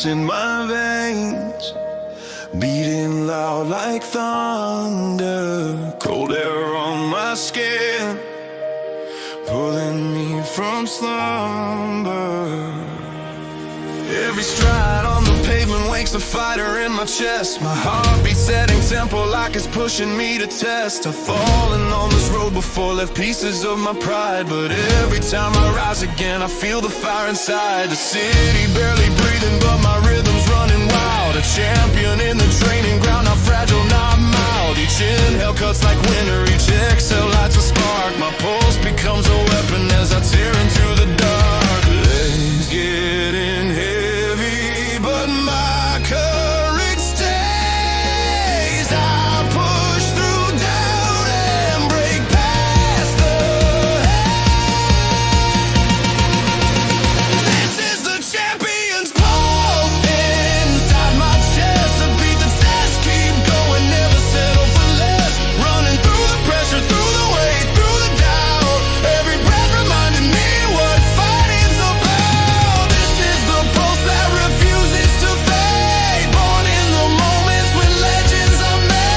rush in my veins, beating loud like thunder. Cold air on my skin, pulling me from slumber. Every stride on the pavement wakes the fighter in my chest. My heartbeat setting tempo like it's pushing me to test. I've fallen on this road before, left pieces of my pride, but every time I rise again I feel the fire inside. The city barely breathing but my rhythm's running wild. A champion in the training ground, not fragile, not mild. Each inhale cuts like winter, each exhale lights a spark. My pulse becomes a weapon as I tear into the dark. Legs getting heavy, but my courage stays. I push through doubt and break past the haze. This is the champion's pulse inside my chest. A beat that says keep going, never settle for less. Running through the pressure, through the weight, through the doubt. Every breath reminding me what fighting's about. This is the pulse that refuses to fade. Born in the moments when legends are made.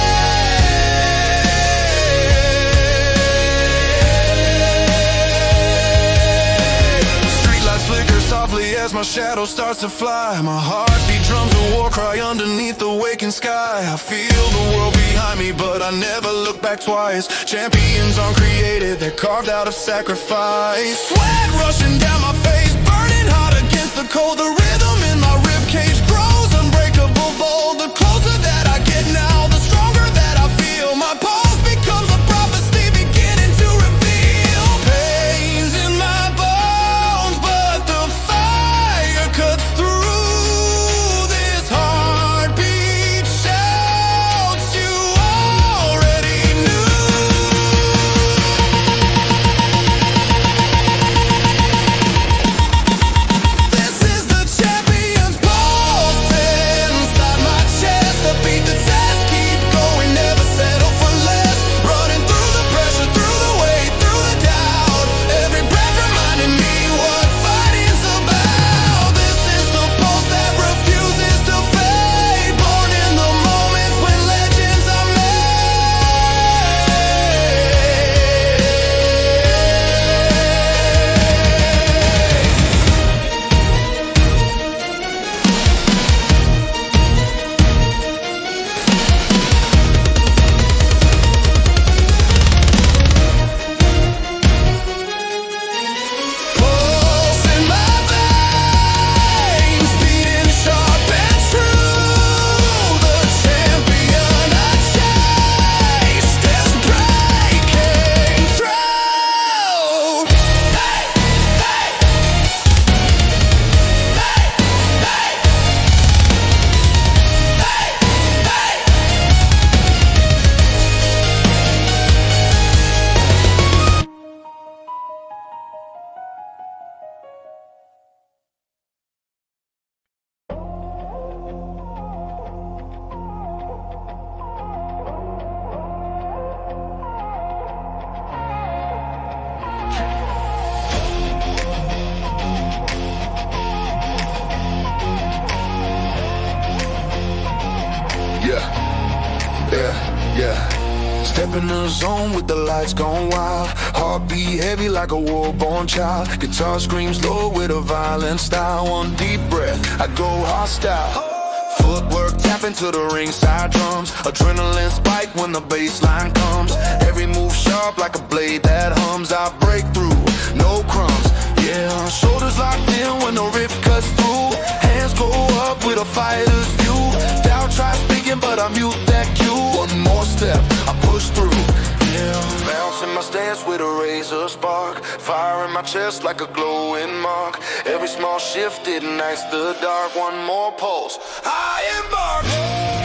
Streetlights flicker softly as my shadow starts to fly. My heartbeat drums a war cry underneath the waking sky. I feel the world behind me, but I never look back twice. Champions aren't created, they're carved out of sacrifice. Sweat rushing down my face, burning hot against the cold. The rhythm in my ribcage grows unbreakable, bold. The closer that I get now, the stronger that I feel. My pulse becomes a prophecy beginning to reveal. Pain's in my bones, but the fire cuts through. This heartbeat shouts you already knew. This is the champion's pulse inside my chest. A beat that says keep going, never settle for less. Running through the pressure, through the weight, through the doubt. Every breath reminding me what fighting's about. This is the pulse that refuses to fade. Born in the moments when legends are Pulse in my veins, beating sharp and true. The champion I chased is breaking through. Yeah. Step in the zone with the lights gone wild. Heartbeat heavy like a war-born child. Guitar screams low with a violent style. One deep breath, I go hostile. Footwork tapping to the ringside drums. Adrenaline spike when the bass line comes. Every move sharp like a blade that hums. I break through, no crumbs. Yeah, shoulders locked in when the riff cuts through. Hands go up with a fighter's view. Doubt tries speaking but I mute that cue. One more step, I push through. Yeah, bouncing my stance with a razor spark. Fire in my chest like a glowing mark. Every small shift ignites the dark. One more pulse, I embark.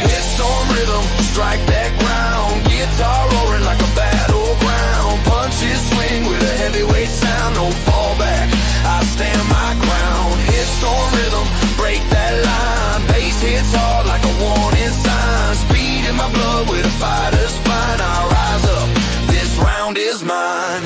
Hits on rhythm, strike that ground. Guitar roaring like a battleground. Punches swing with a heavyweight sound. No fallback, I stand my ground. Hits on rhythm, break that line. Bass hits hard like a warning sign. Speed in my blood with a fighter's spine. I rise up, this round is mine.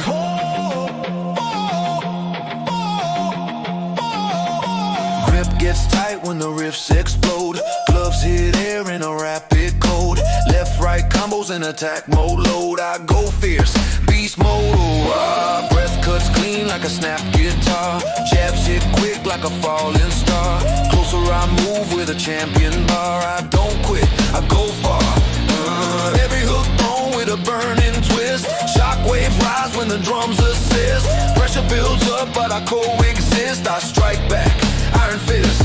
Grip gets tight when when the riffs explode. Gloves hit air in a rapid code. Left, right combos in attack mode. Load, I go fierce, beast mode. Breath cuts clean like a snap guitar. Jabs hit quick like a falling star. Closer I move with a champion bar. I don't quit, I go far. Every hook thrown with a burning twist. Shockwaves rise when the drums assist. Pressure builds up but I coexist. I strike back, iron fist.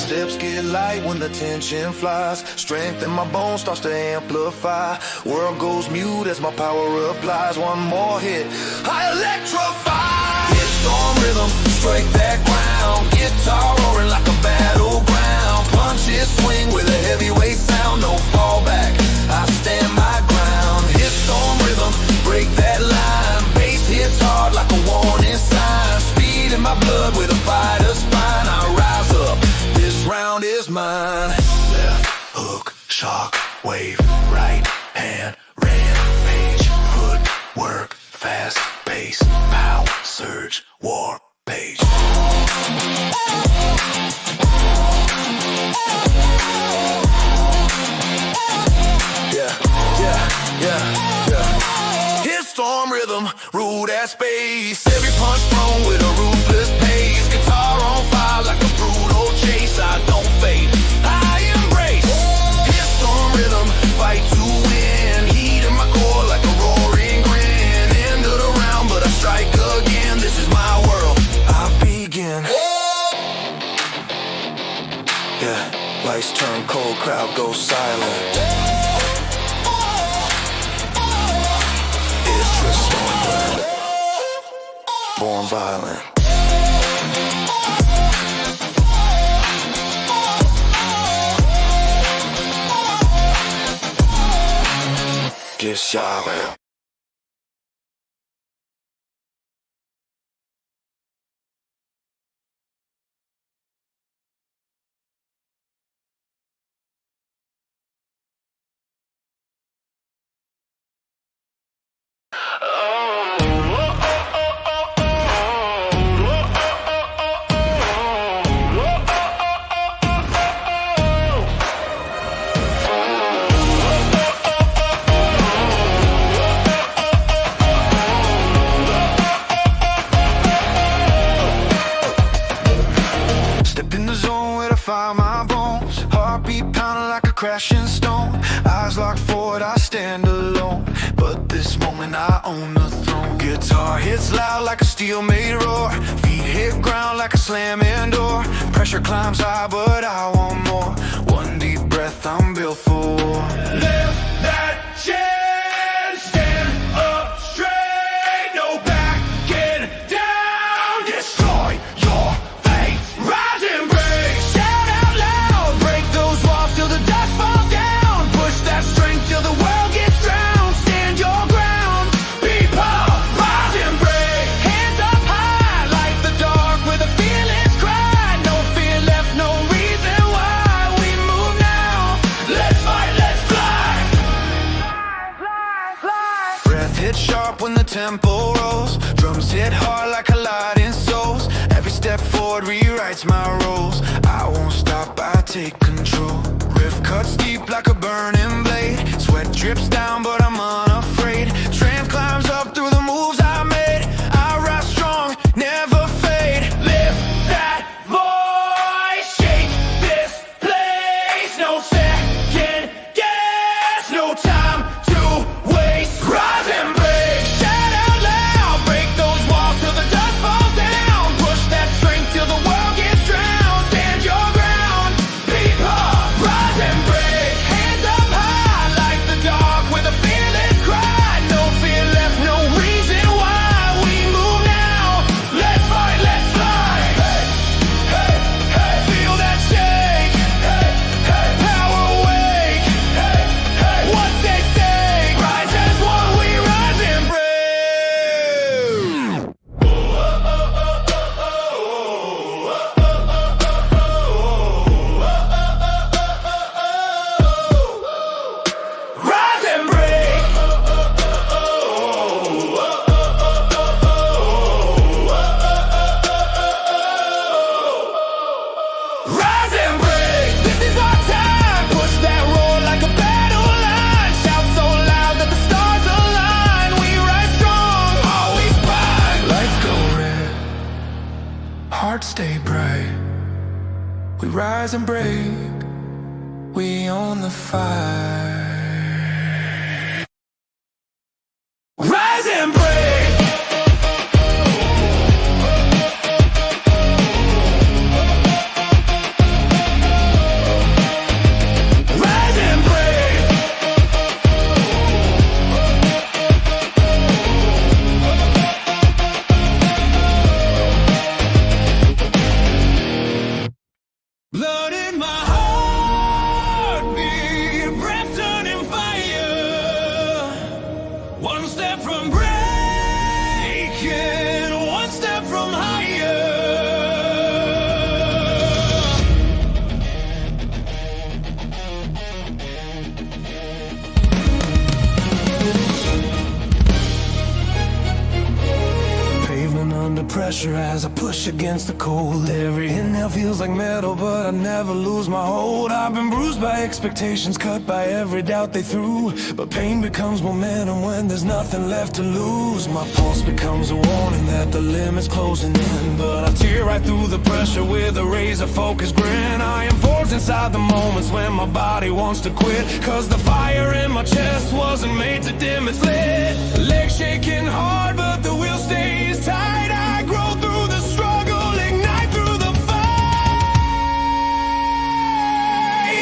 Steps get light when the tension flies. Strength in my bones starts to amplify. World goes mute as my power applies. One more hit, I electrify. Hit storm rhythm, strike that ground. Guitar roaring like a battleground. Punches swing with a heavyweight sound. No fallback, I stand my ground. Hit storm rhythm, break that line. Bass hits hard like a warning sign. Speed in my blood with a fighter's spine. I rise up, this round is mine. Left hook, shock, wave. Right hand, rampage. Footwork, fast pace. Pow, surge, war, page. Hit storm rhythm, rule that space. Every punch thrown with a ruthless pace. Guitar on fire like a brutal chase. I don't fade, I embrace. Hit storm rhythm, fight to win. Heat in my core like a roaring grin. End of the round but I strike again. This is my world, I begin. Yeah, lights turn cold, crowd goes silent. Born violent. 𝐑𝐨𝐤𝐤 Fire my bones, heartbeat pounding like a crashing stone. Eyes locked forward, I stand alone, but this moment I own the throne. Guitar hits loud like a steel-made roar. Feet hit ground like a slamming door. Pressure climbs high, but I want more. One deep breath, I'm built for war. Live that chance, stand up straight, no backing down. Destroy your fate, rise and break. Hit sharp when the tempo rolls. Drums hit hard like colliding souls. Every step forward rewrites my roles. I won't stop, I take control. Riff cuts deep like a burning blade. Sweat drips down but I'm unafraid. Strength climbs up through the moves I made. I rise strong, never fade. Lift that voice, shake this place. No second guess, no time to waste. Rise and with a fearless cry. We rise and break, we own the fight. Rise and break. Blood in my heartbeat, breath turning fire. One step from breaking, one step from higher. Pavement under pressure as I push against the cold. Every inhale feels like metal, but I never lose my hold. I've been bruised by expectations, cut by every doubt they threw. But pain becomes momentum when there's nothing left to lose. My pulse becomes a warning that the limit's closing in. But I tear right through the pressure with a razor-focused grin. I am forged inside the moments when my body wants to quit. Cause the fire in my chest wasn't made to dim its lit. Legs shaking hard, but the will stays tight. I grow through the struggle, ignite through the fight.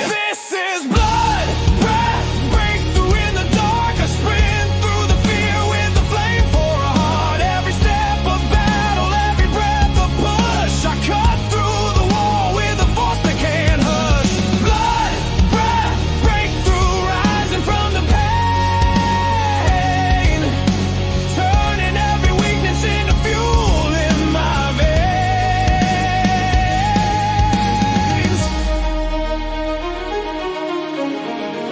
This is blood, breath, breakthrough in the dark. I sprint through the fear with the flame for a heart. Every step of battle, every breath a push. I cut through the wall with a force that can't hush. Blood, breath, breakthrough, rising from the pain, turning every weakness into fuel in my veins.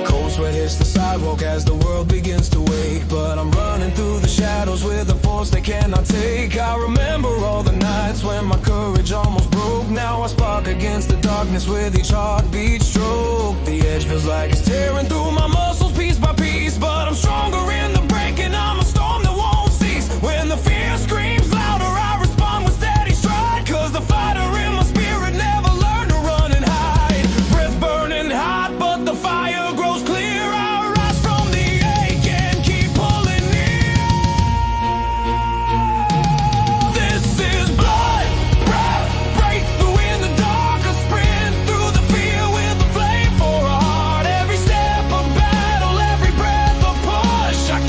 Cold sweat hits the sidewalk as the world begins to wake. But I'm running through the shadows with a force they cannot take. I remember all the nights when my courage almost broke. Now I spark against the darkness with each heartbeat stroke. The edge feels like it's tearing through my muscles piece by piece. But I'm stronger in the breaking, I'm a storm that won't cease. When the fear screams louder, I respond with steady stride. Cause the fighter in my spirit never learned to run and hide. Breath burning hot, but the fire grows clear. I rise from the ache and keep pulling near. This is blood, breath, breakthrough in the dark. I sprint through the fear with a flame for a heart. Every step a battle, every breath a push. I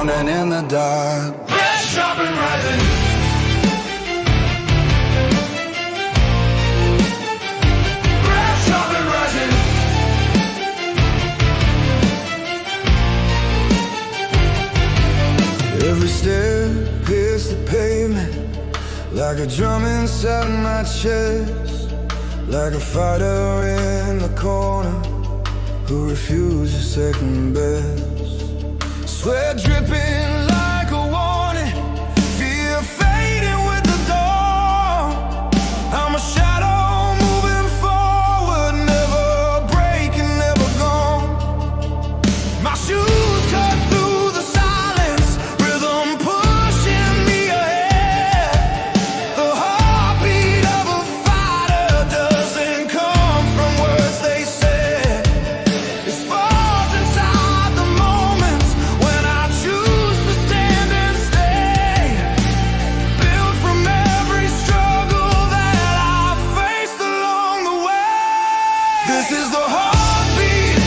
pounding in the dark. Breath dropping, rising. Breath dropping, rising. Every step hits the pavement like a drum inside my chest, like a fighter in the corner who refuses second best. Sweat dripping like a warning, fear fading with the dawn. I'm a shadow moving forward, never breaking, never gone. My shoes cut through the silence, rhythm pushing me ahead. The heartbeat of a fighter doesn't come from words they said. It's fought inside the moments when I choose to stand and stay. Built from every struggle that I've faced along the way. This is the heartbeat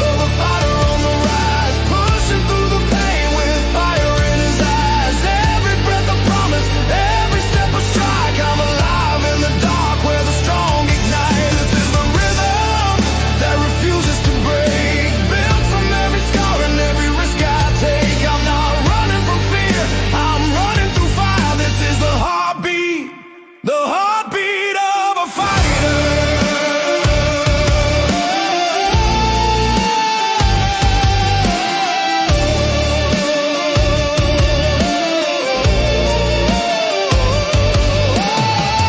of a fighter on the rise, pushing through the pain with fire in his eyes. Every breath a promise, every step a strike. I'm alive in the dark where the strong ignite. This is the rhythm that refuses to break, built from every scar and every risk I take. I'm not running from fear, I'm running through fire. This is the heartbeat of a fighter.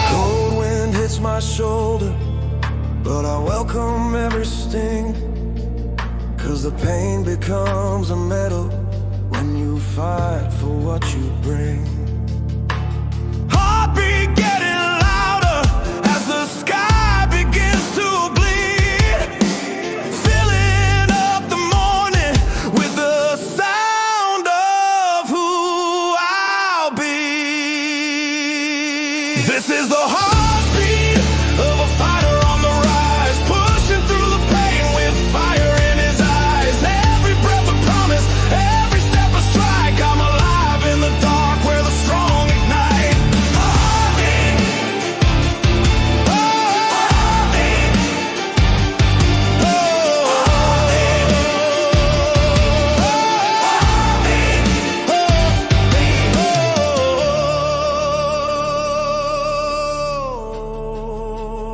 Cold wind hits my shoulder, but I welcome every sting, 'cause the pain becomes a medal when you fight for what you bring. Heartbeat getting louder as the sky begins to bleed, filling up the morning with the sound of who I'll be. This is the heartbeat of a fighter on the rise, pushing through the pain with fire in his eyes. Every breath a promise, every step a strike. I'm alive in the dark where the strong ignite. A heartbeat, oh, a heartbeat, oh, a heartbeat,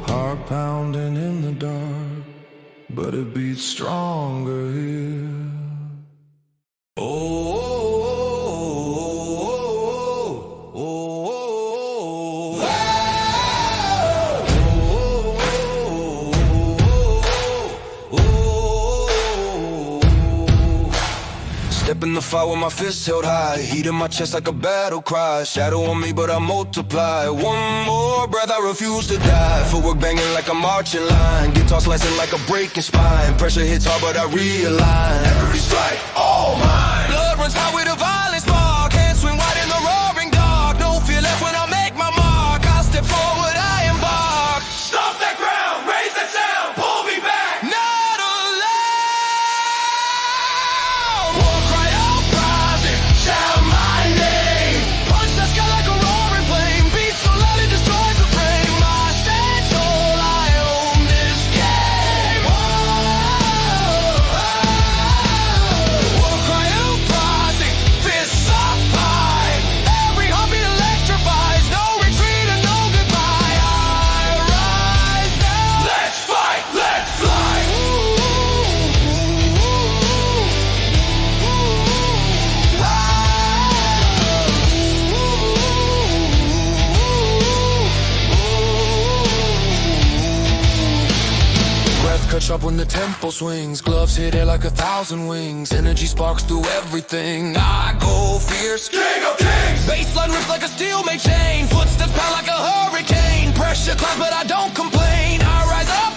heart pounding in the dark, but it beats stronger here. Step in the fire with my fists held high, heat in my chest like a battle cry. Shadow on me, but I multiply. One more breath, I refuse to die. Footwork banging like a marching line, guitar slicing like a breaking spine. Pressure hits hard, but I realign. Every strike, all mine. Blood runs hot with a violent spark, hands swing wide in the roaring dark. No fear left when I make my mark. I step forward, I embark. Stomp that ground, raise that sound, pull me back. Not allowed. War cry out, rising, shout my name. Punch the sky like a roaring flame, beat so loud it destroys the frame. I stand tall, I own this game. War cry out, rising, fists up high. Every heartbeat electrifies, no retreat and no goodbye. I rise now. Let's fight, let's fly. Breath cut sharp when the tempo swings, gloves hit air like 1,000 wings. Energy sparks through everything. I go fierce, King of kings. baseline rips like a steel made chain. Footsteps pound like a hurricane. Pressure clouds, but I don't complain. I rise up.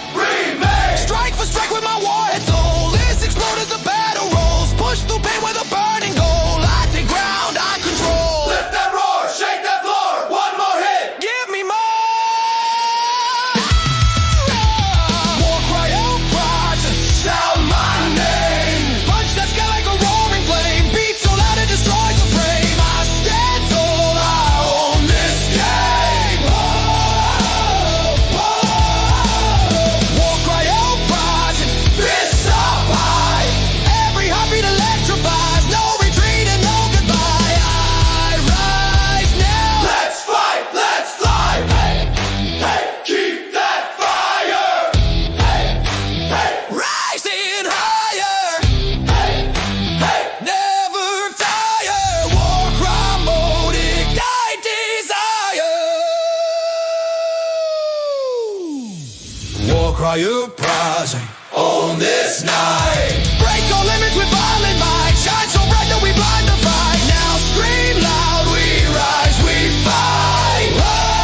fire rising on this night. Break all limits with violent might. Shine so bright that we blind the fight. Now scream loud, we rise, we fight. Whoa,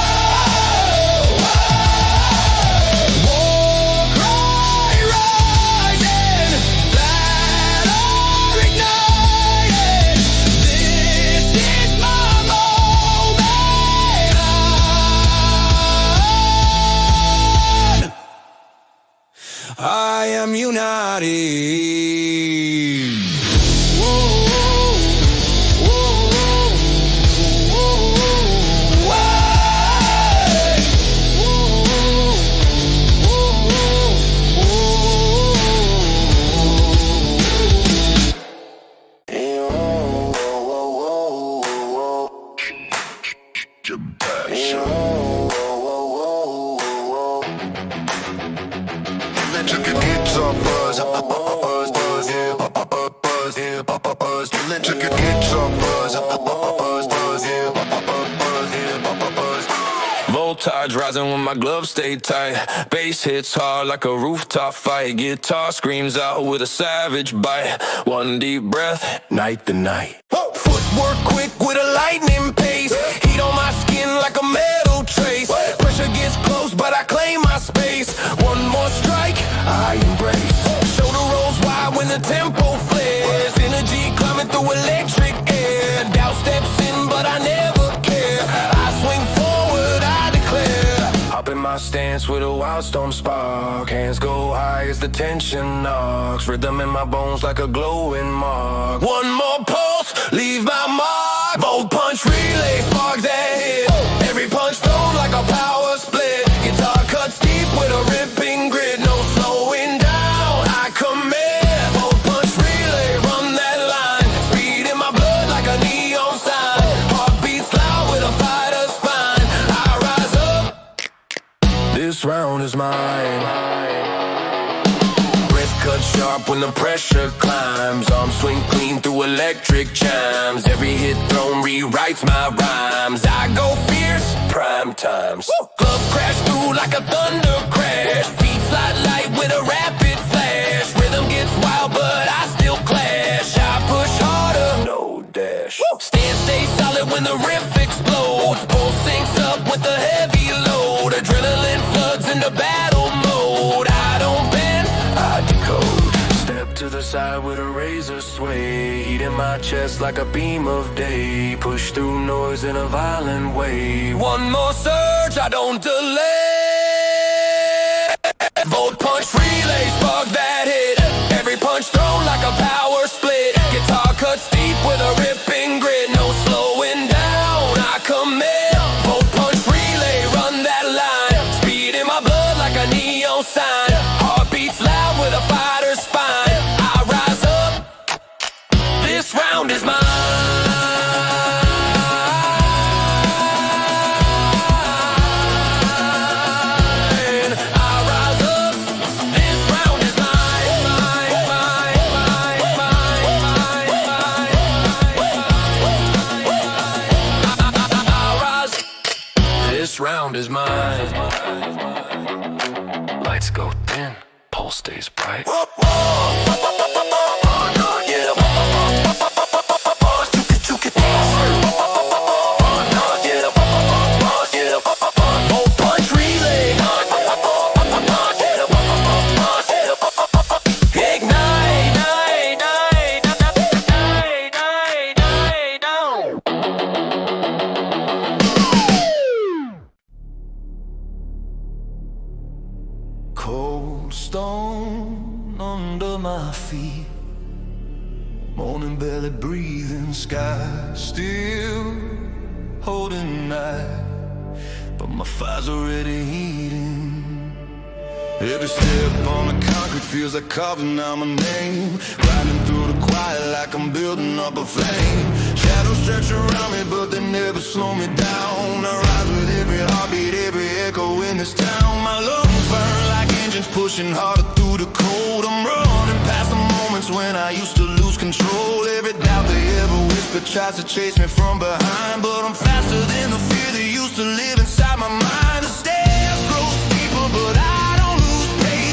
whoa. War cry rising, battle ignited. This is my moment. I am united. Electric guitar buzz, buzz, buzz, yeah, buzz, yeah, buzz. Electric guitar buzz, buzz, buzz, yeah, buzz, yeah, buzz. Voltage rising when my gloves stay tight. Bass hits hard like a rooftop fight. Guitar screams out with a savage bite. One deep breath, night to night. Footwork quick with a lightning pace. Heat on my skin like a metal trace. Pressure gets close, but I claim my space. One more strike, I embrace. Shoulder rolls wide when the tempo flares. Energy climbing through electric air. Doubt steps in, but I never care. I swing forward, I declare. Hop in my stance with a wild storm spark. Hands go high as the tension knocks. Rhythm in my bones like a glowing mark. One more pulse, leave my mark. Volt punch relay, spark that hit. Every punch thrown like a power split. Guitar cuts deep with a ripping grit. No slowing down, I commit. Volt punch relay, run that line. Speed in my blood like a neon sign. Heartbeats loud with a fighter's spine. I rise up, this round is mine. Breath cut sharp when the pressure climbs. Arms swing clean through electric chimes. Every hit thrown rewrites my rhymes. I go fierce, prime times. Glove crash through like a thunder crash. Feet slide light with a rapid flash. Rhythm gets wild, but I still clash. I push harder, no dash. Stand stay solid when the riff explodes. Pulse syncs up with the heavy load. Adrenaline floods into battle mode. I don't bend, I decode. Step to the side with a razor sway. Heat in my chest like a beam of day. Push through noise in a violent way. One more surge, I don't delay. Volt punch relay, spark that hit. Every punch thrown like a power split. Guitar cuts deep with a ripping grit. No slowing down, I commit. Volt punch relay, run that line. Speed in my blood like a neon sign. Heartbeats loud with a fighter's spine. I rise up, this round is mine. I rise up, this round is mine. I rise, this round is mine. Lights go dim, pulse stays bright. Cold stone under my feet. Morning belly breathing, sky still holding night, but my fire's already heating. Every step on the concrete feels like carving out my name. Riding through the quiet like I'm building up a flame. Shadows stretch around me but they never slow me down. I rise with every heartbeat, every echo in this town. My lungs burn like engines pushing harder through the cold. I'm running past the moments when I used to lose control. Every doubt they ever whispered tries to chase me from behind, but I'm faster than the fear that used to live inside my mind. The stairs grow steeper but I don't lose pace.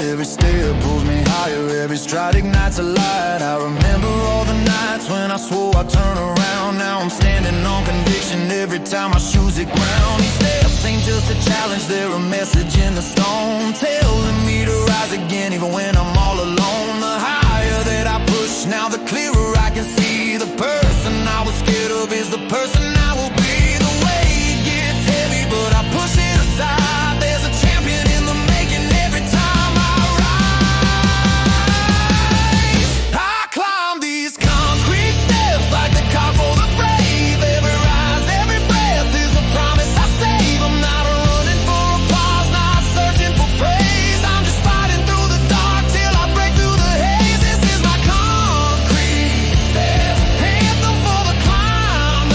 Every step pulls me higher, every stride ignites a light. I remember all the nights when I swore I'd turn around. Now I'm standing on conviction every time my shoes hit ground. These steps ain't just a challenge, they're a message in the stone, telling me to rise again even when I'm all alone. The higher that I push, now the clearer I can see. The person I was scared of is the person I will be. The weight gets heavy, but I push it aside. There's a champion in the making every time I rise. I climb these concrete steps like the call for the brave. Every rise, every breath is a promise I save. I'm not running for applause, not searching for praise. I'm just fighting through the dark till I break through the haze. This is my concrete step, anthem for the climb, a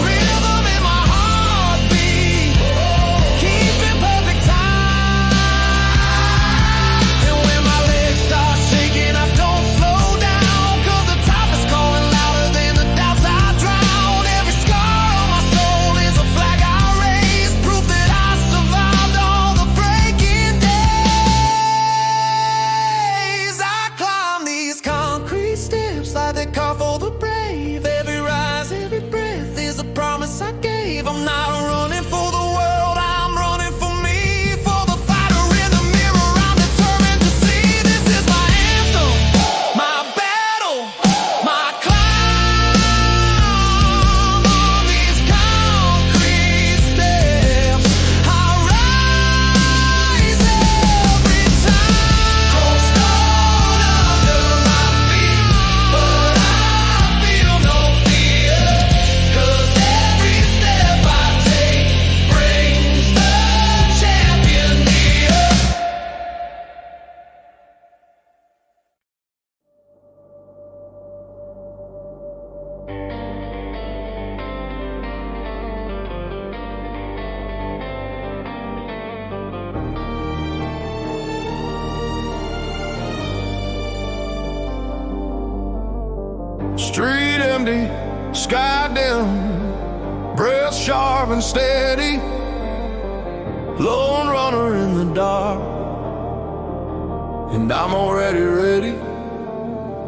rhythm in my heartbeat, keeping perfect time. And when my legs start shaking, I don't slow down, 'cause the top is calling louder than the doubts I drown. Every scar on my soul is a flag I raise, proof that I survived all the breaking days. I climb these concrete steps like they call for the brave. Every rise, every breath is a promise I gave. I'm not running for the world, I'm running for me. For the fighter in the mirror, I'm determined to see. This is my anthem, my battle, my climb. On these concrete steps, I rise every time. Cold stone under my feet, but I feel no fear, 'cause every step I take brings the champion near. Street empty, sky dim, breath sharp and steady, lone runner in the dark, and I'm already ready.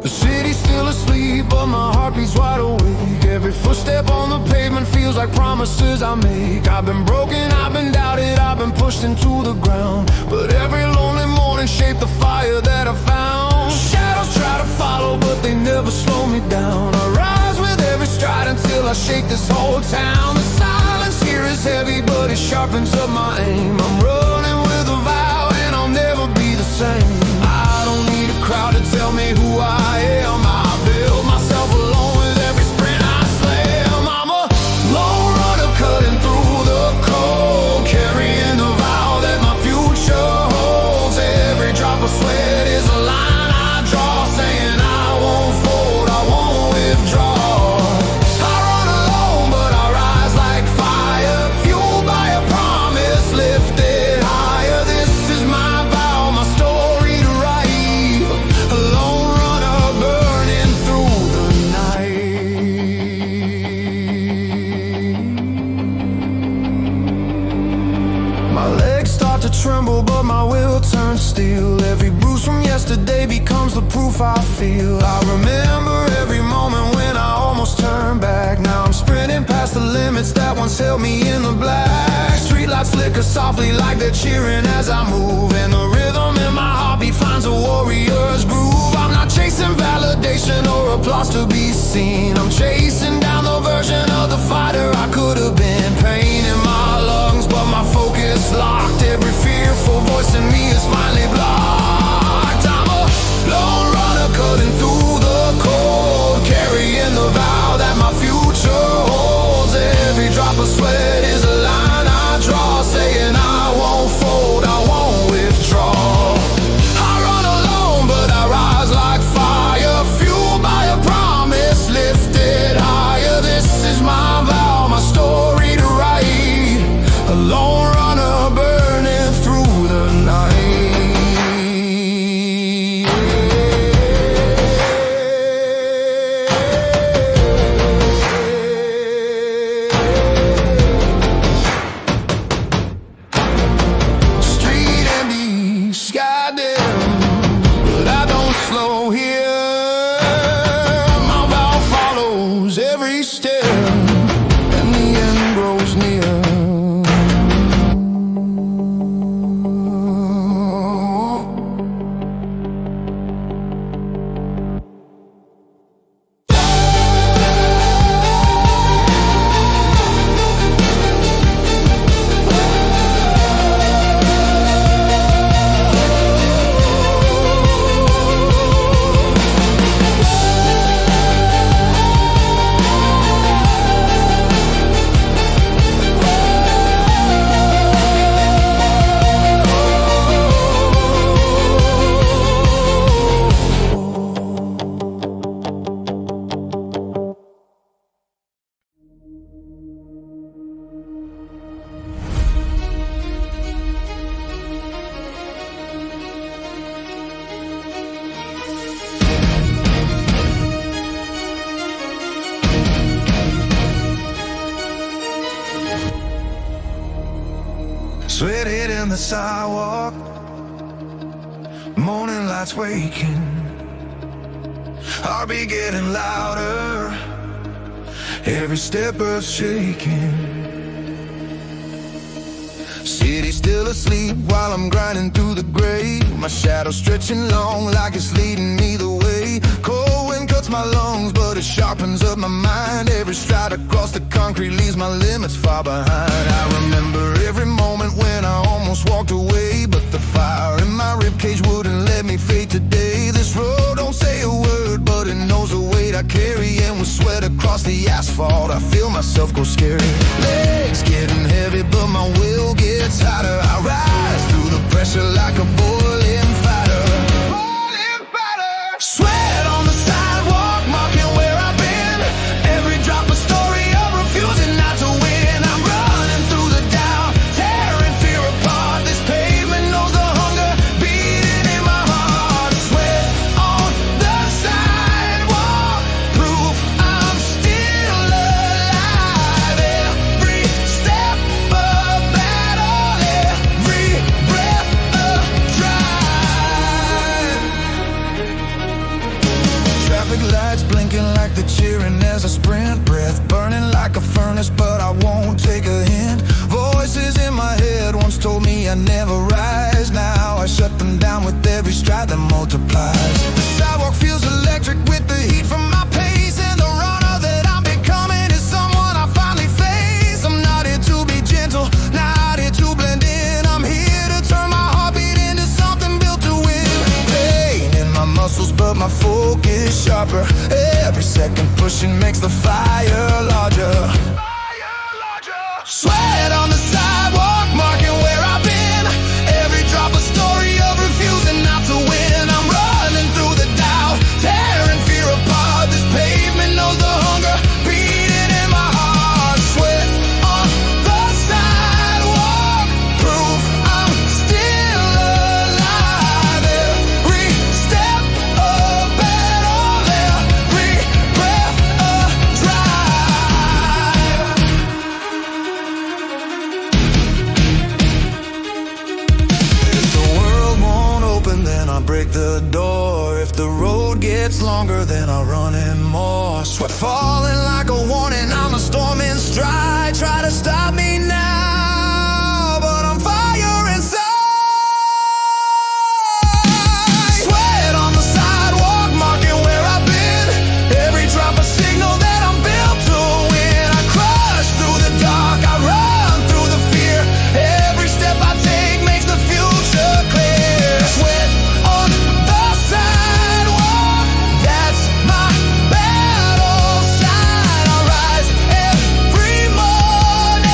The city's still asleep, but my heart beats wide awake. Every footstep on the pavement feels like promises I make. I've been broken, I've been doubted, I've been pushed into the ground, but every lonely morning shaped the fire that I found. Shadows try to follow, but they never slow me down. I rise with every stride until I shake this whole town. The silence here is heavy, but it sharpens up my aim. I'm running with a vow, and I'll never be the same. I don't need a crowd to tell me who I am. I build myself alone with every sprint I slam. I'm a lone runner cutting through the cold, carrying the vow that my future holds. Every drop of sweat is a line I draw, saying I won't fold, I won't withdraw. I run alone, but I rise like fire, fueled by a promise lifted higher. This is my vow, my story to write, a lone runner burning through the night. My legs start to tremble, but my will turns steel. Every bruise from yesterday becomes the proof I feel. I remember every moment when I almost turned back. Now I'm sprinting past the limits that once held me in the black. Streetlights flicker softly like they're cheering as I move, and the rhythm in my heartbeat finds a warrior's groove. I'm not chasing validation or applause to be seen. I'm chasing down the version of the fighter I could have been. Pain in my lungs, but my focus locked. Every fearful voice in me is finally blocked. I'm a lone runner cutting through the cold, carrying the vow that my future holds. Every drop of sweat is a line I draw, saying I won't fold, I won't withdraw. I run alone, but I rise like fire, fueled by a promise lifted higher. This is my vow, my story to write, a lone runner burning sky dim, but I don't slow here. My vow follows every step, and the end grows near. Sweat hitting the sidewalk, morning lights waking. Heart be getting louder, every step earth shaking. City still asleep while I'm grinding through the gray. My shadow stretching long like it's leading me the way. Cold wind cuts my lungs, but it sharpens up my mind. Every stride across the concrete leaves my limits far behind. I remember every moment when I almost walked away, but the fire in my ribcage wouldn't let me fade today. This road don't say a word, but it knows the weight I carry. And with sweat across the asphalt, I feel myself go scary. Legs getting heavy, but my will gets hotter. I rise through the pressure like a boiling fighter. Boiling fighter. Sweat on the sidewalk, marking where I've been. Every drop a story of refusing not to win. I'm running through the doubt, tearing fear apart. This pavement knows the hunger beating in my heart. Sweat on the sidewalk, proof I'm still alive. Every step a battle, every breath a drive. Traffic lights blinking like they're cheering as I sprint. Breath burning like a furnace, but I won't take a hint. Voices in my head once told me I'd never rise. Now I shut them down with every stride that multiplies. The sidewalk feels electric with the heat from my pace, and the runner that I'm becoming is someone I finally face. I'm not here to be gentle, not here to blend in. I'm here to turn my heartbeat into something built to win. Pain in my muscles, but my focus sharper. Every second pushing makes the fire larger. Sweat on the sidewalk, marking where I've been. Every drop a story of refusing not to win. I'm running through the doubt, tearing fear apart. This pavement knows the hunger beating in my heart. Sweat on the sidewalk, proof I'm still alive. Every step a battle, every breath a drive. If the world won't open, then I'll break the door. If the road gets longer, then I'll run it more. Sweat falling like a warning, I'm a storm in stride. Try to stop me now, but I'm fire inside. Sweat on the sidewalk, marking where I've been. Every drop a signal that I'm built to win. I crush through the dark, I run through the fear. Every step I take makes the future clear. Sweat on the sidewalk, that's my battle sign. I rise every morning,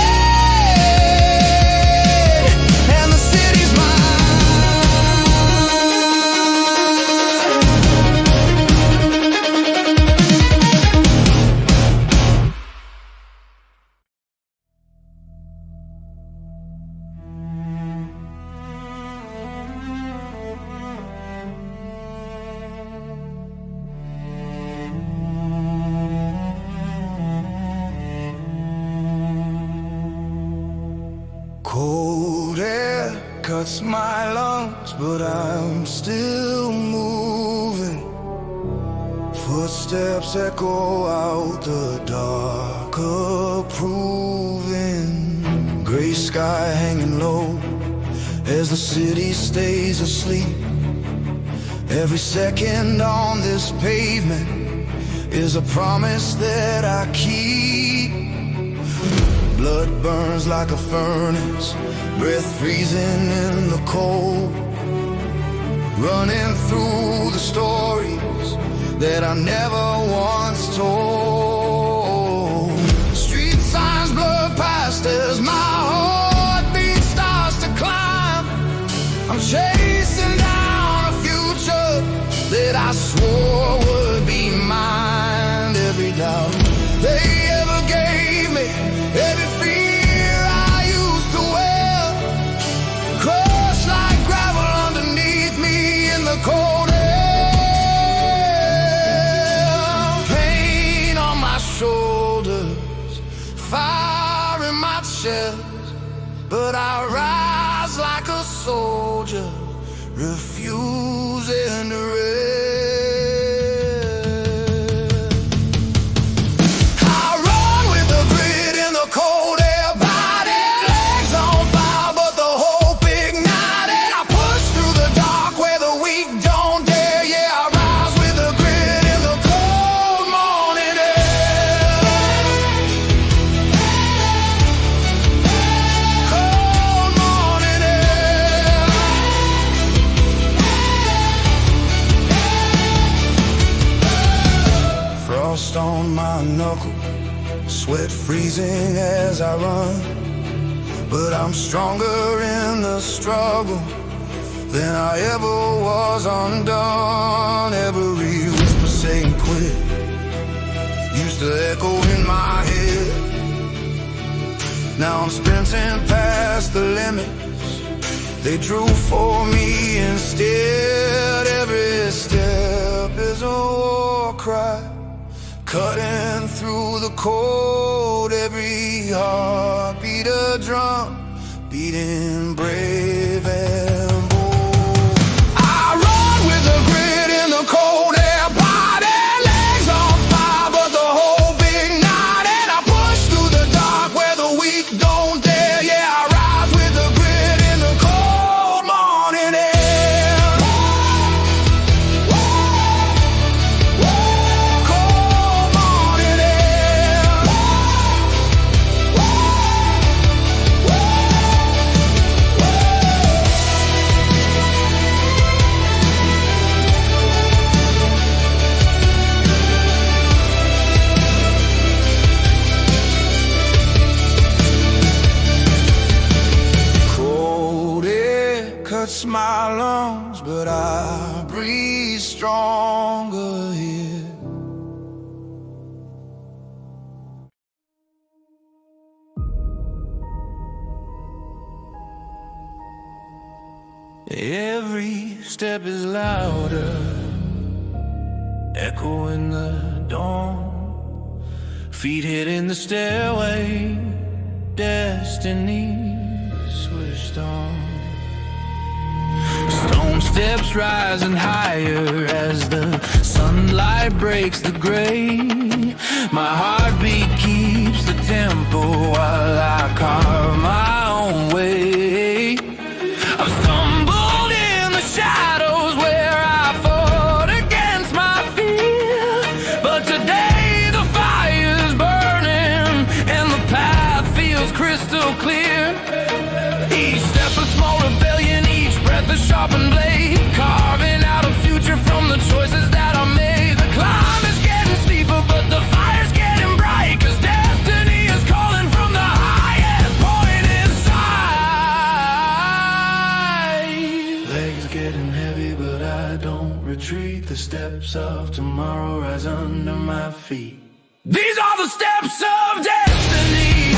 cuts my lungs, but I'm still moving. Footsteps echo out the dark, approving. Gray sky hanging low as the city stays asleep. Every second on this pavement is a promise that I keep. Blood burns like a furnace, breath freezing in the cold. Running through the stories that I never once told. Street signs blur past as my heartbeat starts to climb. I'm chasing down a future that I swore would be mine. Every doubt they ever gave me, every fear I used to wear, crushed like gravel underneath me in the cold air. Pain on my shoulders, fire in my chest, but I rise like a soldier, refusing to rest. I run with the grit in the cold air, body, legs on fire, but the hope ignited. I push through the dark where the weak don't dare. Yeah, I rise with the grit in the cold morning air. Cold morning air. Frost on my knuckle, sweat freezing as I run. But I'm stronger in the struggle than I ever was undone. Every whisper saying quit used to echo in my head. Now I'm sprinting past the limits they drew for me instead. Every step is a war cry, cutting through the cold. Every heartbeat a drum, beating brave and bold. I run with the grit in the cold air, body, legs on fire, but the hope ignited. I push through the dark where the weak don't dare. Yeah, I rise with the grit in the cold morning air. Cold morning air. Cold air cuts my lungs, but I breathe stronger here. Every step is louder, echo in the dawn. Feet hitting the stairway, destiny switched on. Stone steps rising higher as the sunlight breaks the gray. My heartbeat keeps the tempo while I carve my own way. I've stumbled in the shadows where I fought against my fear, but today the fire's burning and the path feels crystal clear. Each step a small rebellion, each breath a sharpened blade, carving out a future from the choices that I made. The climb is getting steeper, but the fire's getting bright, 'cause destiny is calling from the highest point inside. Legs getting heavy, but I don't retreat. The steps of tomorrow rise under my feet. These are the steps of destiny.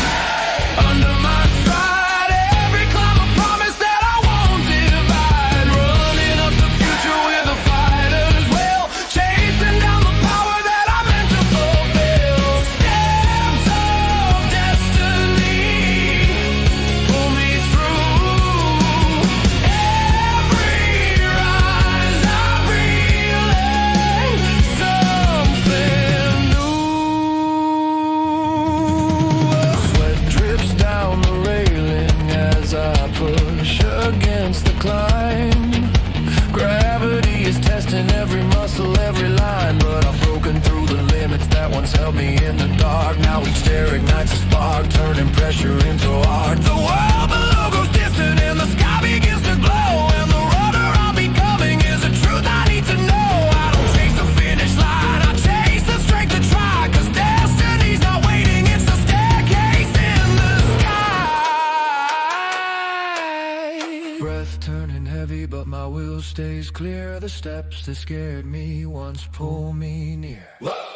Under my stride, every climb a promise that I won't divide. Running up the future with a fighter's will, chasing down the power that I'm meant to fulfill. Steps of destiny pull me through held me in the dark. Now each stare ignites a spark, turning pressure into art. The world below goes distant and the sky begins to glow, and the runner I'm becoming is a truth I need to know. I don't chase the finish line, I chase the strength to try, 'cause destiny's not waiting, it's the staircase in the sky. Breath turning heavy but my will stays clear. The steps that scared me once pull me near.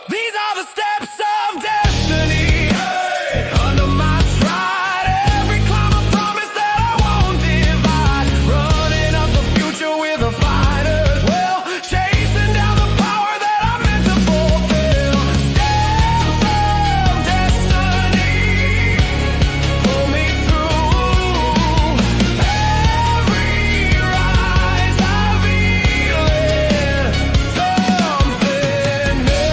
These are the steps of destiny. Hey! Under my stride, every climb a promise that I won't divide. Running up the future with a fighter's will, chasing down the power that I'm meant to fulfill. Steps of destiny, pull me through. Every rise I feel it, something new.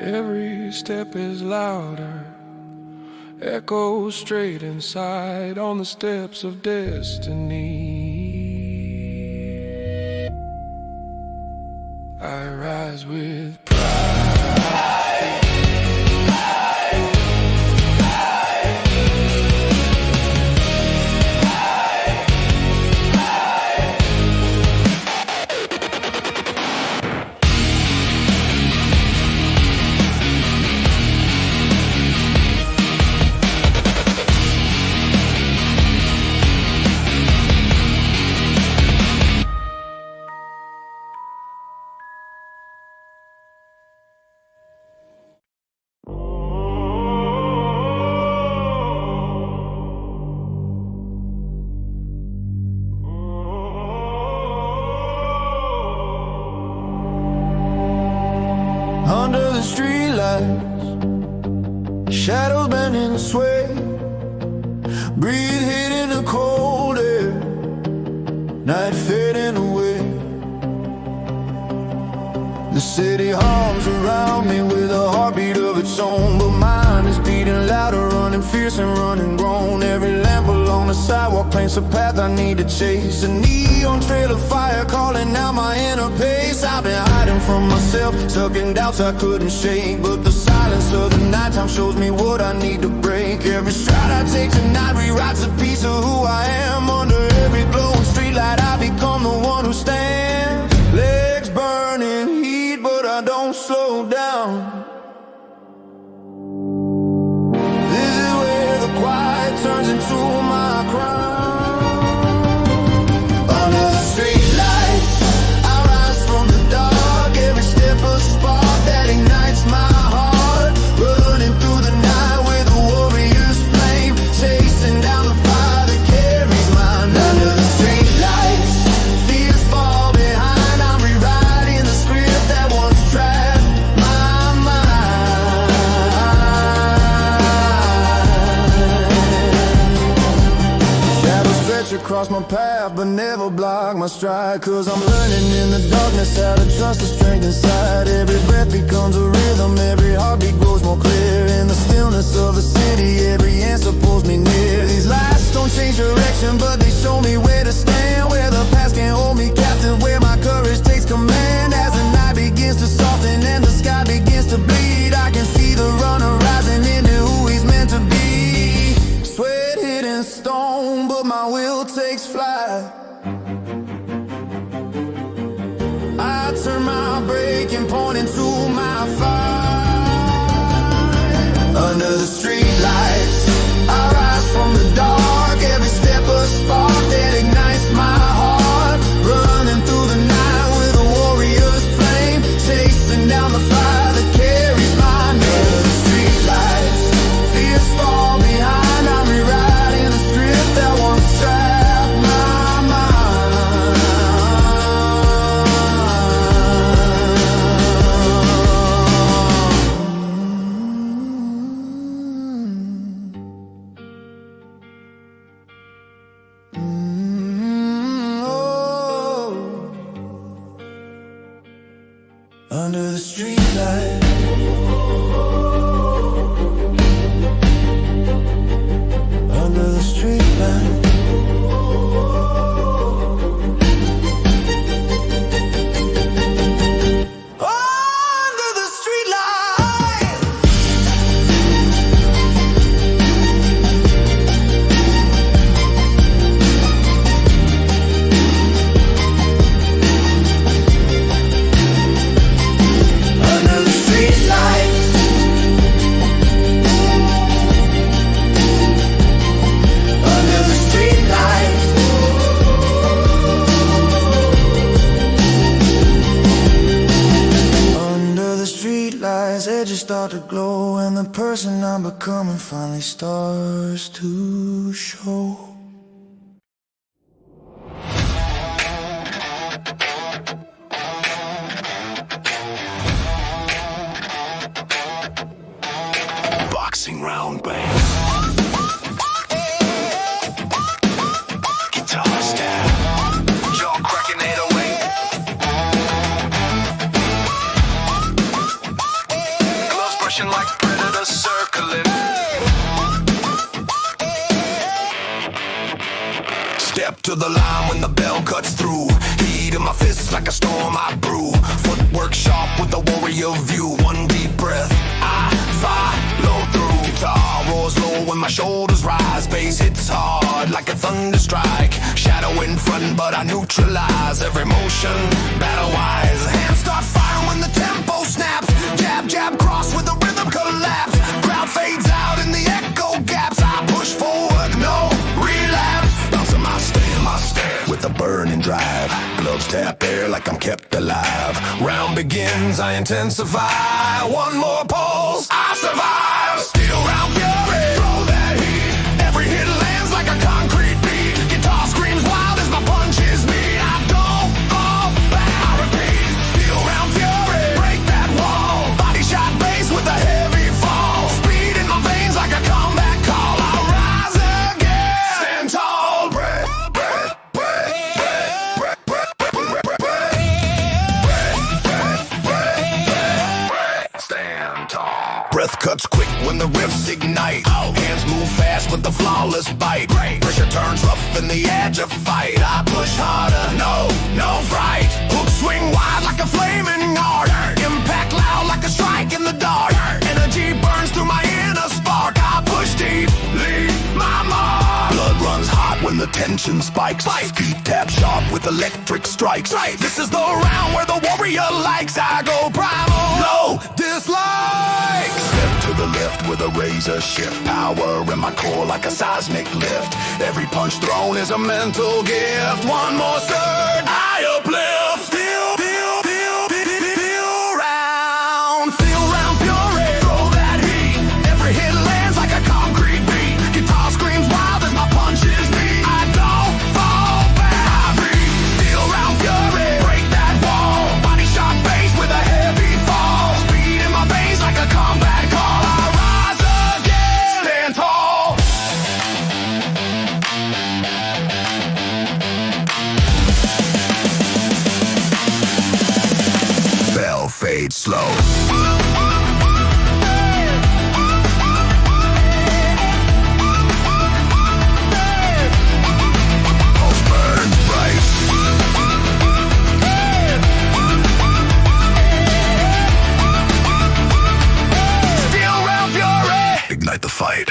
Every step is louder, echoes straight inside on the steps of destiny. I rise with pride. Under the streetlights, shadows bending and sway. Breathe heat in the cold air, night fading away. The city hums around me with a heartbeat of its own, but mine is beating louder, running fierce and running grown. Every lamp along the sidewalk paints a path I need to chase. A neon trail of fire calling out my inner pace. I've been hiding from myself, stuck in doubts I couldn't shake, but the silence of the nighttime shows me what I need to break. Every stride I take tonight rewrites a piece of who I am. Under every glowing streetlight I become the one who stands. Legs burning heat, but I don't slow down. This is where the quiet turns into my crown. Under the streetlights, I rise from the dark. Every step a spark that ignites my heart. Running through the night with a warrior's flame, chasing down the fire that carries mine. Under the streetlights, fears fall behind. I'm rewriting the script that once trapped my mind. Shadows stretch across my path but never block my stride, 'cause I'm learning in the darkness how to trust the strength inside. Every breath becomes a rhythm, every heartbeat grows more clear. In the stillness of the city, every answer pulls me near. These lights don't change direction, but they show me where to stand. Where the past can't hold me captive, where my courage takes command. As the night begins to soften and the sky begins to bleed, I can see the runner rising into who he's meant to be. Sweat hidden stone, but my will takes flight. I turn my brake and point into my fight. Under the streetlights, I rise from the dark. Every step a spark that ignites my heart. Running through the night with a warrior's flame, chasing down the fire that carries mine. Under the streetlights, fears fall behind. I'm rewriting the script that once trapped my mind. Oh. Under the streetlight, Under the street light. Under the street light. Under the street light. Under the street light. Under the street lights, edges start to glow, and the person I'm becoming finally starts to show. Boxing round band. Guitar stab. Jaw cracking 808. Gloves brushing like predators circling. Step to the line when the bell cuts through. Heat in my fists like a storm I brew. Footwork sharp with a warrior view. One deep breath, I follow through. Guitar roars low when my shoulders rise. Bass hits hard like a thunder strike. Shadow in front but I neutralize every motion battle-wise. Hands start firing when the tempo snaps. Jab, jab, cross with the rhythm collapse. Crowd fades out in the echo gaps. I push forward, no relapse. Bouncing my stand with a burning drive. Gloves tap air like I'm kept alive. Round begins, I intensify. One more pulse, I survive. Steel round fury, throw that heat. Every hit lands like a concrete beat. Guitar screams wild as my punches meet. I don't fall back, I repeat. Steel round fury, break that wall. Body shot bass with a heavy fall. Speed in my veins like a combat call. I rise again, stand tall. Breath, breath, breath, breath, breath, breath, breath, breath, breath, stand tall. Breath cuts quick when the riffs ignite. Hands move fast with the flawless bite. Pressure turns rough in the edge of fight. I push harder, no fright. Hook swing wide like a flaming heart. Impact loud like a strike in the dark. Energy burns through my inner spark. I push deep, leave my mark. Blood runs hot when the tension spikes. Feet tap sharp with electric strikes. This is the round where the warrior likes. I go primal, no dislike. Step to the left with a razor shift. Power in my core like a seismic lift. Every punch thrown is a mental gift. One more surge, I uplift. Feel round fury, throw that heat. Every hit lands like a concrete beat. Guitar screams wild as my punches meet. I don't fall back, I breathe. Feel round fury, break that wall. Body shot bass with a heavy fall. Speed in my veins like a combat call. I rise again, stand tall. Bell fades slow. Pulse burns bright. Steel round fury, ignite the fight.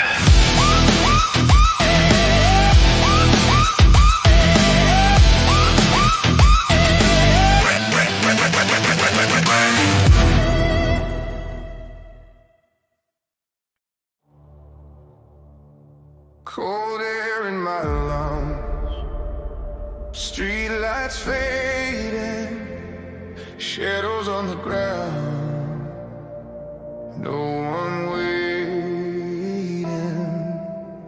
Cold air in my lungs. Street lights fading. Shadows on the ground. No one waiting.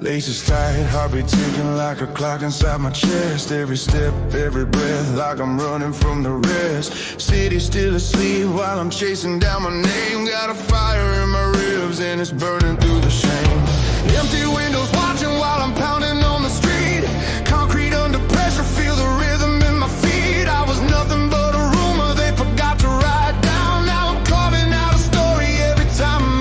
Laces tight, heartbeat ticking like a clock inside my chest. Every step, every breath, like I'm running from the rest. City still asleep while I'm chasing down my name. Got a fire in my ribs and it's burning through the shame. Empty windows watching while I'm pounding on the street. Concrete under pressure, feel the rhythm in my feet. I was nothing but a rumor they forgot to write down. Now I'm carving out a story every time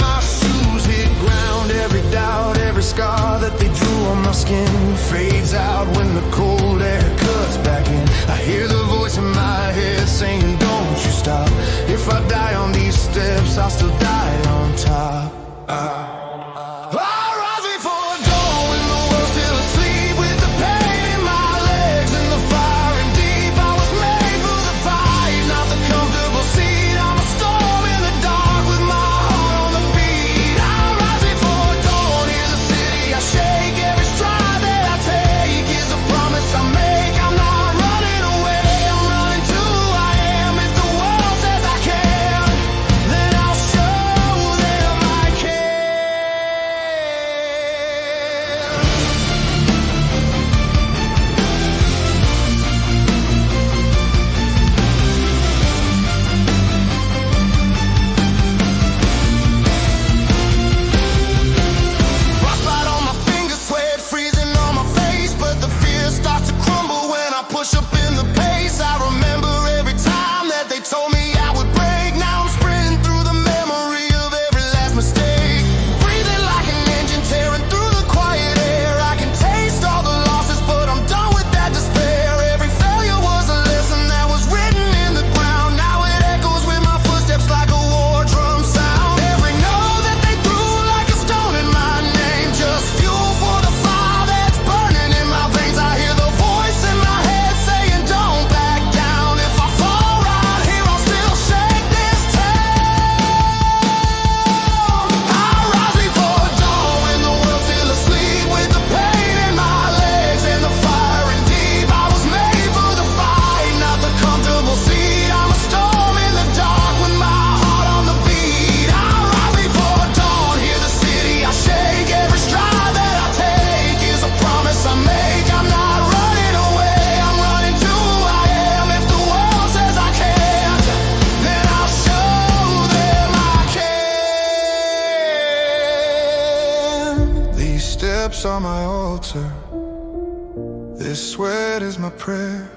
closer. This sweat is my prayer.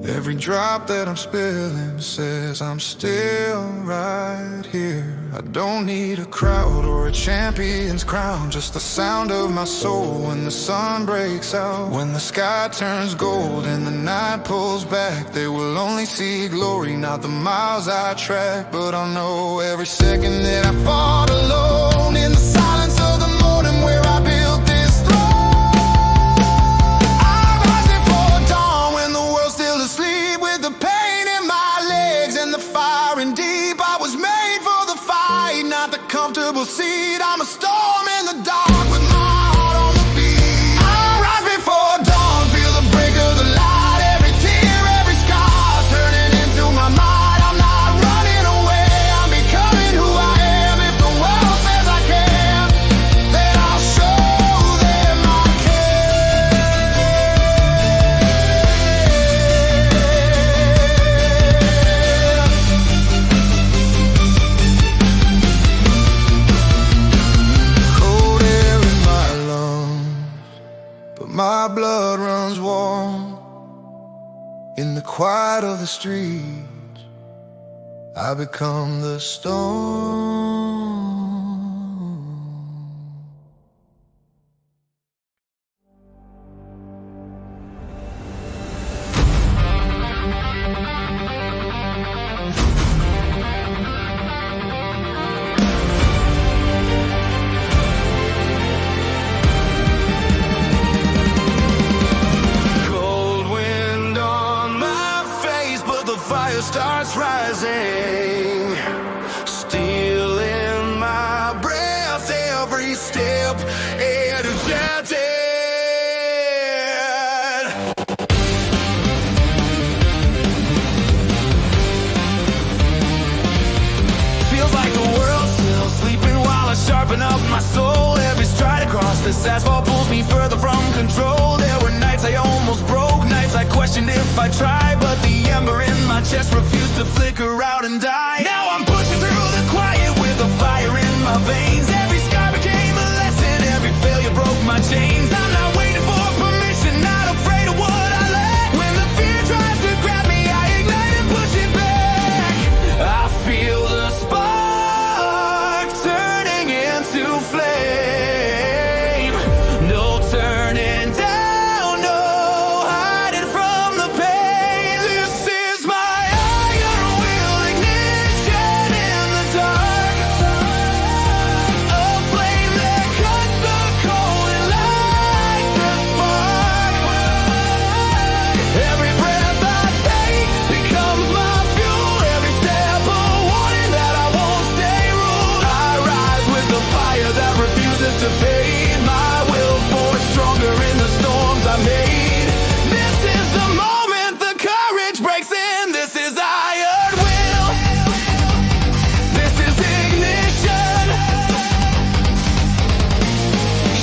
Every drop that I'm spilling says I'm still right here. I don't need a crowd or a champion's crown, just the sound of my soul when the sun breaks out. When the sky turns gold and the night pulls back, they will only see glory, not the miles I track. But I'll know every second that I fought alone in the silence of the morning where I built this throne. I rise before dawn when the world's still asleep, with the pain in my legs and the fire in deep. I was made for the fight, not the comfortable seat. I'm a storm in the dark with my heart on the beat. I rise before dawn, feel the break of the light. Every tear, every scar turning into my might. I'm not running away, I'm becoming who I am. If the world says I can't, then I'll show them I Cold air in my lungs, but my blood runs warm. In the quiet of the streets, I become the storm. Cold wind on my face, but the fire starts rising. Steel in my breath, every step energetic. Feels like the world's still sleeping while I sharpen up my soul. Every stride across this asphalt pulls me further from control. There were nights I almost broke, nights I questioned if I tried, but the ember in my chest refused to flicker out and die. Now I'm pushing through the quiet with a fire in my veins. Every scar became a lesson, every failure broke my chains. I'm not waiting for permission, not afraid of what I lack. When the fear tries to grab me, I ignite and push it back. I feel the spark turning into flame. No turning down, no hiding from the pain. This is my iron will, ignition in the dark. A flame that cuts the cold and lights the spark. Every breath I take becomes my fuel. Every step a warning that I won't stay ruled. I rise with the fire that refuses to fade. My will forged stronger in the storms I made. This is the moment the courage breaks in. This is iron will. This is ignition.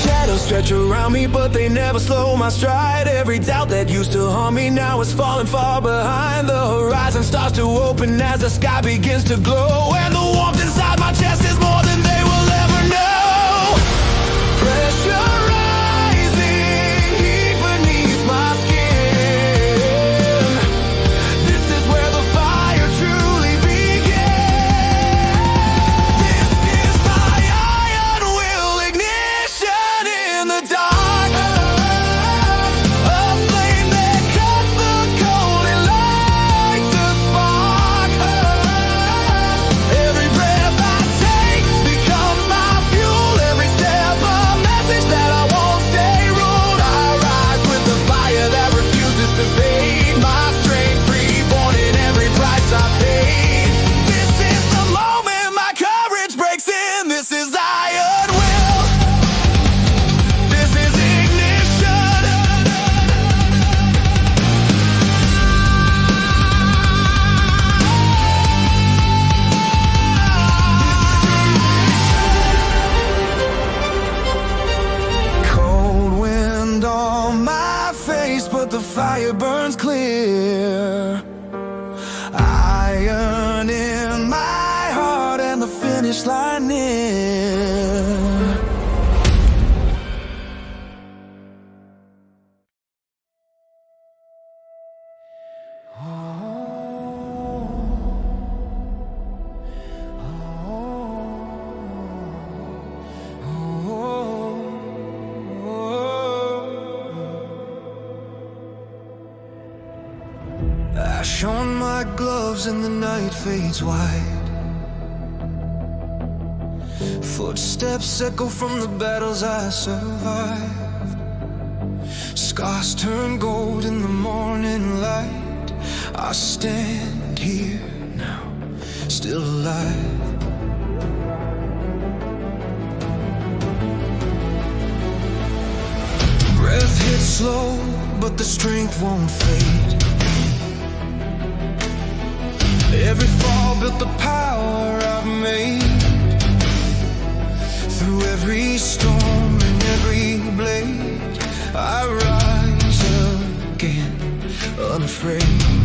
Shadows stretch around me, but they never slow my stride. Every doubt that used to haunt me now is falling far behind. The horizon starts to open as the sky begins to glow, and the warmth inside my chest is more than they will ever know. Pressure rising, heat beneath my skin. This is where the fire truly begins. This is my iron will, ignition in the dark. A flame that cuts the cold and lights the spark. Every breath I take becomes my fuel. Every step a message that I won't stay ruled. I rise with the fire that refuses to fade. My strength reborn in every price I paid. This is the moment my courage breaks in. This is iron will. This is ignition. Cold wind on my face, but the fire burns clear. Iron in my heart and the finish line near. Wash on my gloves and the night fades wide. Footsteps echo from the battles I survived. Scars turn gold in the morning light. I stand here now, still alive. Breath hits slow, but the strength won't fade. Every fall built the power I've made. Through every storm and every blade, I rise again, unafraid.